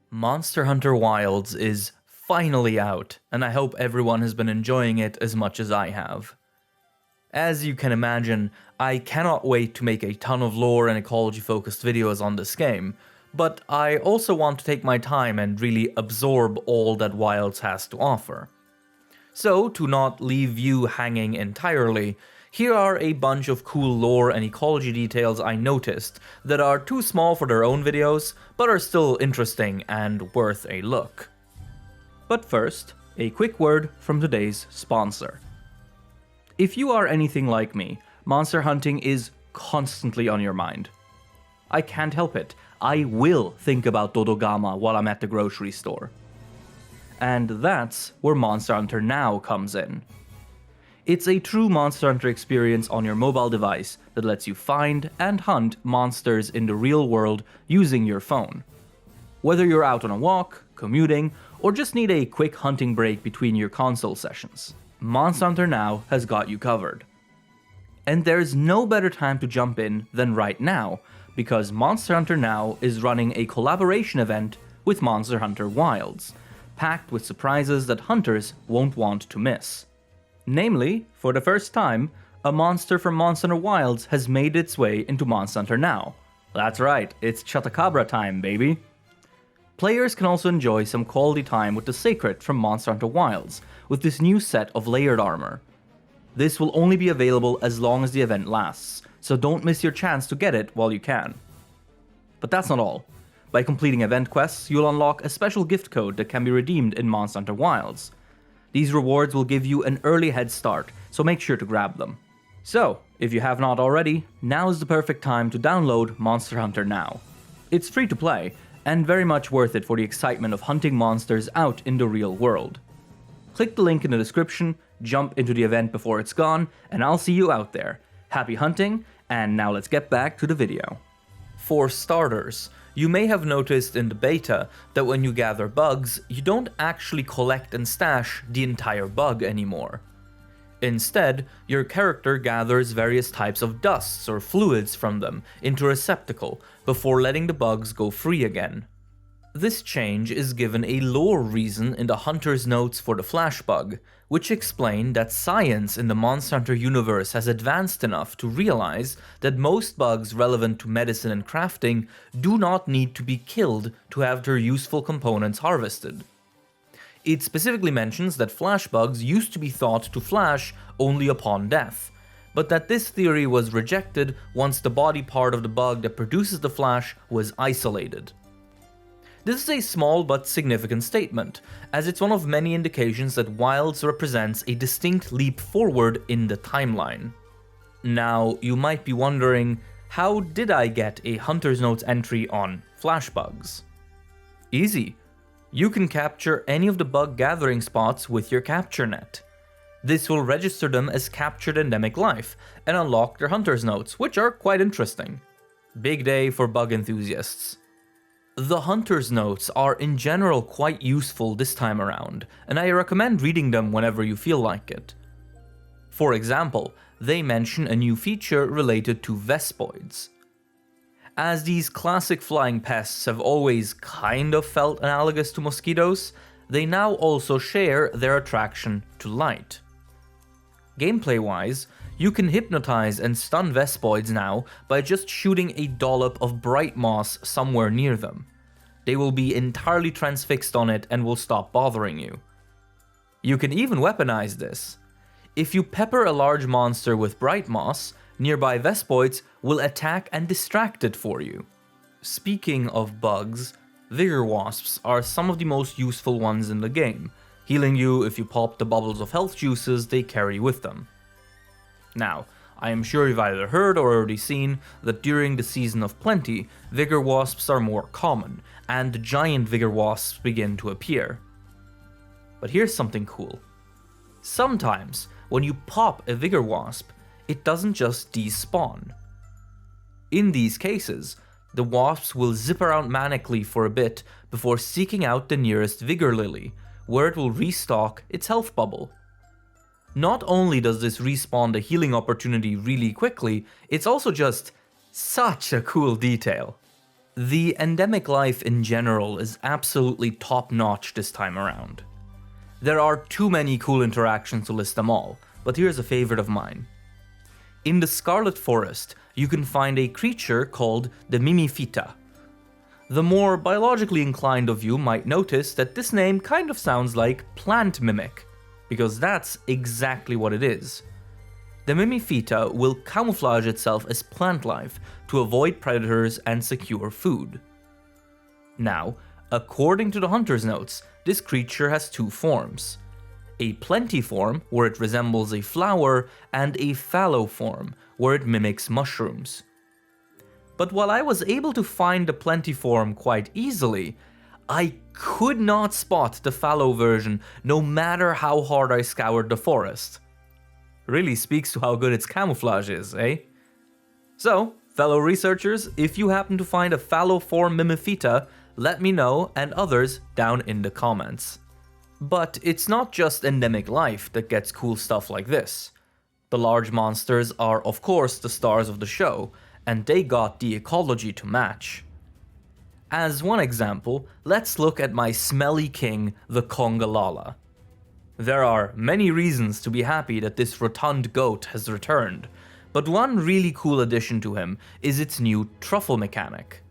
Monster Hunter Wilds is finally out, and I hope everyone has been enjoying it as much as I have. As you can imagine, I cannot wait to make a ton of lore and ecology focused videos on this game, but I also want to take my time and really absorb all that Wilds has to offer. So, to not leave you hanging entirely, here are a bunch of cool lore and ecology details I noticed that are too small for their own videos, but are still interesting and worth a look. But first, a quick word from today's sponsor. If you are anything like me, monster hunting is constantly on your mind. I can't help it, I will think about Dodogama while I'm at the grocery store. And that's where Monster Hunter Now comes in. It's a true Monster Hunter experience on your mobile device that lets you find and hunt monsters in the real world using your phone. Whether you're out on a walk, commuting, or just need a quick hunting break between your console sessions, Monster Hunter Now has got you covered. And there's no better time to jump in than right now, because Monster Hunter Now is running a collaboration event with Monster Hunter Wilds, packed with surprises that hunters won't want to miss. Namely, for the first time, a monster from Monster Hunter Wilds has made its way into Monster Hunter Now. That's right, it's Chupacabra time, baby! Players can also enjoy some quality time with the Sacred from Monster Hunter Wilds, with this new set of layered armor. This will only be available as long as the event lasts, so don't miss your chance to get it while you can. But that's not all. By completing event quests, you'll unlock a special gift code that can be redeemed in Monster Hunter Wilds. These rewards will give you an early head start, so make sure to grab them. So, if you have not already, now is the perfect time to download Monster Hunter Now. It's free to play, and very much worth it for the excitement of hunting monsters out in the real world. Click the link in the description, jump into the event before it's gone, and I'll see you out there. Happy hunting, and now let's get back to the video. For starters, you may have noticed in the beta that when you gather bugs, you don't actually collect and stash the entire bug anymore. Instead, your character gathers various types of dusts or fluids from them into a receptacle before letting the bugs go free again. This change is given a lore reason in the Hunter's notes for the flash bug, which explain that science in the Monster Hunter universe has advanced enough to realize that most bugs relevant to medicine and crafting do not need to be killed to have their useful components harvested. It specifically mentions that flash bugs used to be thought to flash only upon death, but that this theory was rejected once the body part of the bug that produces the flash was isolated. This is a small but significant statement, as it's one of many indications that Wilds represents a distinct leap forward in the timeline. Now, you might be wondering, how did I get a Hunter's Notes entry on flash bugs? Easy. You can capture any of the bug gathering spots with your capture net. This will register them as captured endemic life and unlock their Hunter's Notes, which are quite interesting. Big day for bug enthusiasts. The Hunter's Notes are in general quite useful this time around, and I recommend reading them whenever you feel like it. For example, they mention a new feature related to Vespoids. As these classic flying pests have always kind of felt analogous to mosquitoes, they now also share their attraction to light. Gameplay-wise, you can hypnotize and stun Vespoids now by just shooting a dollop of bright moss somewhere near them. They will be entirely transfixed on it and will stop bothering you. You can even weaponize this. If you pepper a large monster with bright moss, nearby Vespoids will attack and distract it for you. Speaking of bugs, Vigor Wasps are some of the most useful ones in the game, healing you if you pop the bubbles of health juices they carry with them. Now, I am sure you've either heard or already seen that during the Season of Plenty, Vigor Wasps are more common, and giant Vigor Wasps begin to appear. But here's something cool. Sometimes, when you pop a Vigor Wasp, it doesn't just despawn. In these cases, the wasps will zip around manically for a bit before seeking out the nearest Vigor Lily, where it will restock its health bubble. Not only does this respawn the healing opportunity really quickly, it's also just such a cool detail. The endemic life in general is absolutely top-notch this time around. There are too many cool interactions to list them all, but here's a favorite of mine. In the Scarlet Forest, you can find a creature called the Mimifita. The more biologically inclined of you might notice that this name kind of sounds like plant mimic, because that's exactly what it is. The Mimifita will camouflage itself as plant life to avoid predators and secure food. Now, according to the hunter's notes, this creature has two forms. A plenty form, where it resembles a flower, and a fallow form, where it mimics mushrooms. But while I was able to find the plenty form quite easily, I could not spot the fallow version no matter how hard I scoured the forest. Really speaks to how good its camouflage is, eh? So, fellow researchers, if you happen to find a fallow form Mimifita, let me know, and others down in the comments. But it's not just endemic life that gets cool stuff like this. The large monsters are of course the stars of the show, and they got the ecology to match. As one example, let's look at my smelly king, the Congalala. There are many reasons to be happy that this rotund goat has returned, but one really cool addition to him is its new truffle mechanic.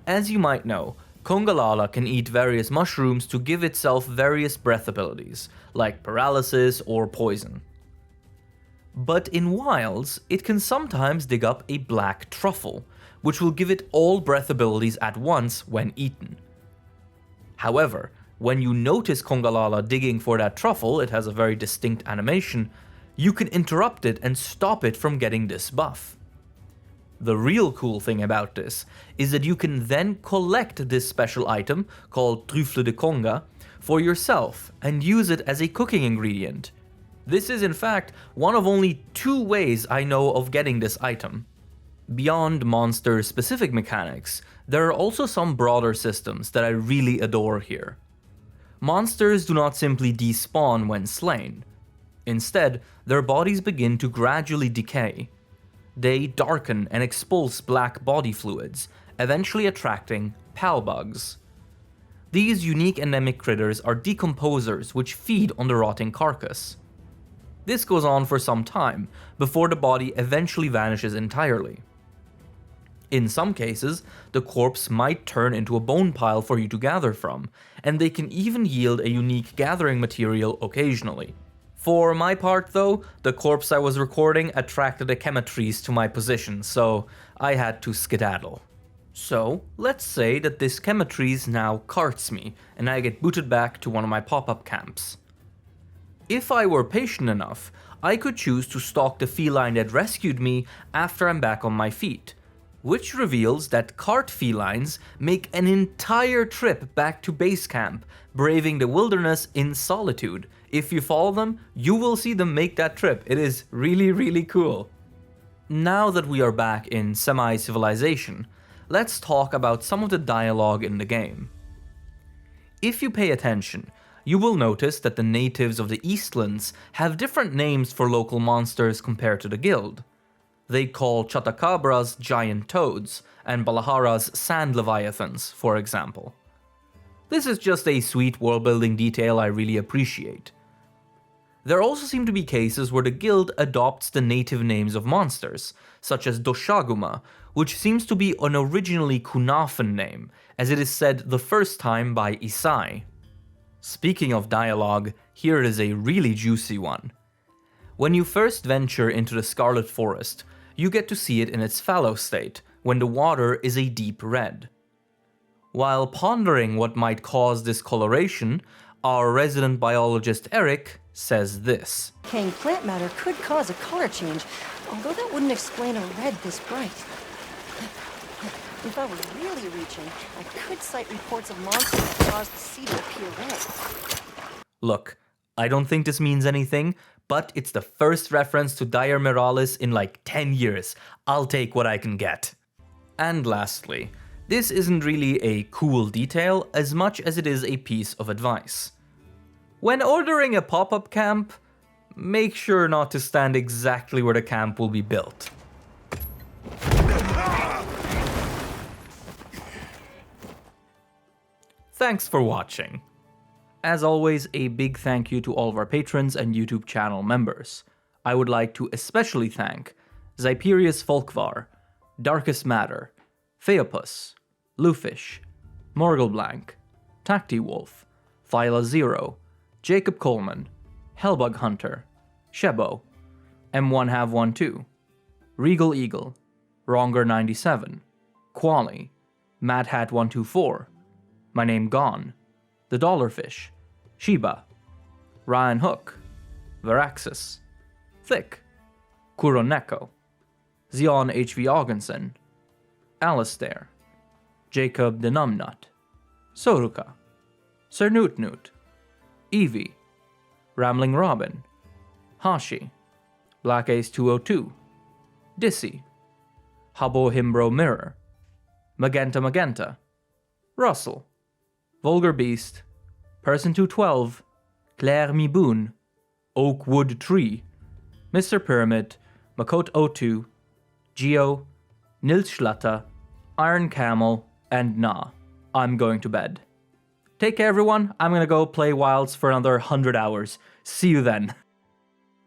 As you might know, Congalala can eat various mushrooms to give itself various breath abilities, like paralysis or poison. But in wilds, it can sometimes dig up a black truffle, which will give it all breath abilities at once when eaten. However, when you notice Congalala digging for that truffle, it has a very distinct animation, you can interrupt it and stop it from getting this buff. The real cool thing about this is that you can then collect this special item, called Truffle de Conga, for yourself and use it as a cooking ingredient. This is in fact one of only 2 ways I know of getting this item. Beyond monster-specific mechanics, there are also some broader systems that I really adore here. Monsters do not simply despawn when slain. Instead, their bodies begin to gradually decay. They darken and expulse black body fluids, eventually attracting palbugs. These unique endemic critters are decomposers which feed on the rotting carcass. This goes on for some time, before the body eventually vanishes entirely. In some cases, the corpse might turn into a bone pile for you to gather from, and they can even yield a unique gathering material occasionally. For my part though, the corpse I was recording attracted a chematries to my position, so I had to skedaddle. So, let's say that this chematries now carts me, and I get booted back to one of my pop-up camps. If I were patient enough, I could choose to stalk the feline that rescued me after I'm back on my feet, which reveals that cart felines make an entire trip back to base camp, braving the wilderness in solitude. If you follow them, you will see them make that trip. It is really cool. Now that we are back in semi-civilization, let's talk about some of the dialogue in the game. If you pay attention, you will notice that the natives of the Eastlands have different names for local monsters compared to the guild. They call Chatacabras giant toads, and Balaharas sand leviathans, for example. This is just a sweet world-building detail I really appreciate. There also seem to be cases where the guild adopts the native names of monsters, such as Doshaguma, which seems to be an originally Kunafan name, as it is said the first time by Isai. Speaking of dialogue, here is a really juicy one. When you first venture into the Scarlet Forest, you get to see it in its fallow state, when the water is a deep red. While pondering what might cause this coloration, our resident biologist Eric says this. Decaying plant matter could cause a color change, although that wouldn't explain a red this bright. If I were really reaching, I could cite reports of monsters that caused the sea to appear red. Look, I don't think this means anything, but it's the first reference to Dire Miralis in like 10 years. I'll take what I can get. And lastly, this isn't really a cool detail as much as it is a piece of advice. When ordering a pop-up camp, make sure not to stand exactly where the camp will be built. Thanks for watching. As always, a big thank you to all of our patrons and YouTube channel members. I would like to especially thank Zyperius Folkvar, Darkest Matter, Theopus, Lufish, Morgelblank, Tacti-Wolf, Thyla Zero, Jacob Coleman, Hellbug Hunter, Shebo, M1Have12, Regal Eagle, Wronger97, Quali, Mad Hat 124, My Name Gone, The Dollarfish, Sheba, Ryan Hook, Veraxis, Thick, Kuroneko, Zion HV Augenson, Alistair, Jacob the Numbnut, Soruka, Sir Newt, Evie, Rambling Robin, Hashi, Black Ace 202, Dissy, Habo Himbro Mirror, Magenta, Russell, Vulgar Beast, Person 212, Claire Miboon, Oakwood Tree, Mr. Pyramid, Makot02, Geo, Nils Schlatter, Iron Camel, and Nah. I'm going to bed. Take care, everyone. I'm gonna go play Wilds for another 100 hours. See you then.